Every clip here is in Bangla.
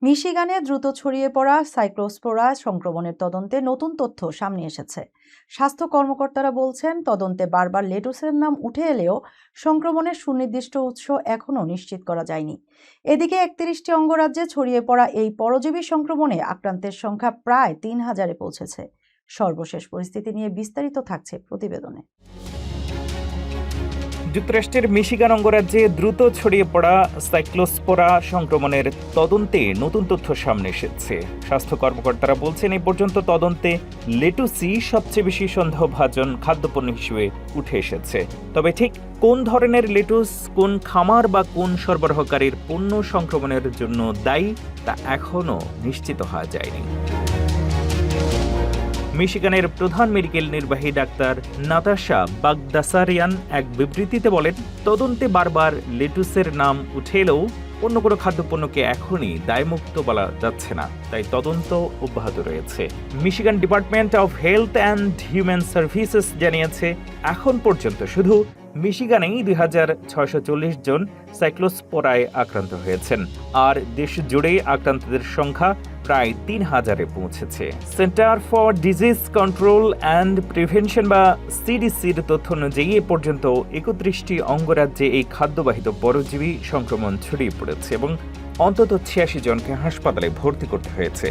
মিশিগানে দ্রুত ছড়িয়ে পড়া সাইক্লোস্পোরা সংক্রমণের তদন্তে নতুন তথ্য সামনে এসেছে। স্বাস্থ্য কর্মকর্তারা বলছেন, তদন্তে বারবার লেটুসের নাম উঠে এলেও সংক্রমণের সুনির্দিষ্ট উৎস এখনও নিশ্চিত করা যায়নি। এদিকে ৩১টি অঙ্গরাজ্যে ছড়িয়ে পড়া এই পরজীবী সংক্রমণে আক্রান্তের সংখ্যা প্রায় ৩,০০০-এ পৌঁছেছে। সর্বশেষ পরিস্থিতি নিয়ে বিস্তারিত থাকছে প্রতিবেদনে। যুক্তরাষ্ট্রের মিশিগান অঙ্গরাজ্যে দ্রুত ছড়িয়ে পড়া সাইক্লোস্পোরা সংক্রমণের তদন্তে নতুন তথ্য সামনে এসেছে। স্বাস্থ্য কর্মকর্তারা বলছেন, এই পর্যন্ত তদন্তে লেটুসই সবচেয়ে বেশি সন্দেহভাজন খাদ্যপণ্য হিসেবে উঠে এসেছে। তবে ঠিক কোন ধরনের লেটুস কোন খামার বা কোন সরবরাহকারীর পণ্য সংক্রমণের জন্য দায়ী তা এখনও নিশ্চিত হওয়া যায়নি। মিশিগানের প্রধান মেডিকেল নির্বাহী ডাক্তার নাতাশা বাগদাসারিয়ান এক বিবৃতিতে বলেন, তদন্তে বারবার লেটুসের নাম উঠে এলেও অন্য কোনো খাদ্যপণ্যকে এখনই দায়মুক্ত বলা যাচ্ছে না, তাই তদন্ত অব্যাহত রয়েছে। Michigan department of health and human services জানিয়েছে, এখন পর্যন্ত শুধু মিশিগানেই ২,৬৪০ জন সাইক্লোস্পোরায় আক্রান্ত হয়েছেন, আর দেশ জুড়ে আক্রান্তদের সংখ্যা প্রায় ৩,০০০-এ পৌঁছেছে। Centre for disease control and prevention বা সিডিসির তথ্য অনুযায়ী এ পর্যন্ত ৩১টি অঙ্গরাজ্যে এই খাদ্যবাহিত পরজীবী সংক্রমণ ছড়িয়ে পড়েছে এবং অন্তত ৮৬ জনকে হাসপাতালে ভর্তি করতে হয়েছে।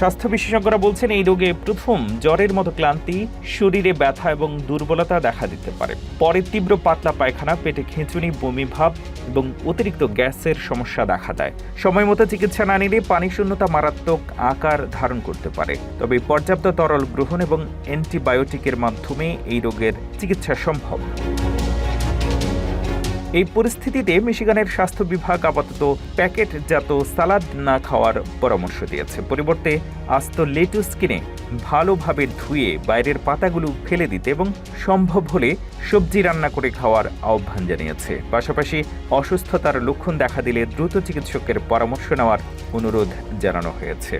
স্বাস্থ্য বিশেষজ্ঞরা বলছেন, এই রোগে প্রথম জ্বরের মতো ক্লান্তি, শরীরে ব্যথা এবং দুর্বলতা দেখা দিতে পারে। পরে তীব্র পাতলা পায়খানা, পেটে খিঁচুনি, বমি ভাব এবং অতিরিক্ত গ্যাসের সমস্যা দেখা দেয়। সময় মতো চিকিৎসা না নিলে পানিশূন্যতা মারাত্মক আকার ধারণ করতে পারে। তবে পর্যাপ্ত তরল গ্রহণ এবং অ্যান্টিবায়োটিকের মাধ্যমে এই রোগের চিকিৎসা সম্ভব। এই পরিস্থিতিতে মিশিগানের স্বাস্থ্য বিভাগ আপাতত প্যাকেটজাত সালাদ না খাওয়ার পরামর্শ দিয়েছে। পরিবর্তে আস্ত লেটুস কিনে ভালোভাবে ধুয়ে বাইরের পাতাগুলো ফেলে দিতে এবং সম্ভব হলে সবজি রান্না করে খাওয়ার আহ্বান জানিয়েছে। পাশাপাশি অসুস্থতার লক্ষণ দেখা দিলে দ্রুত চিকিৎসকের পরামর্শ নেওয়ার অনুরোধ জানানো হয়েছে।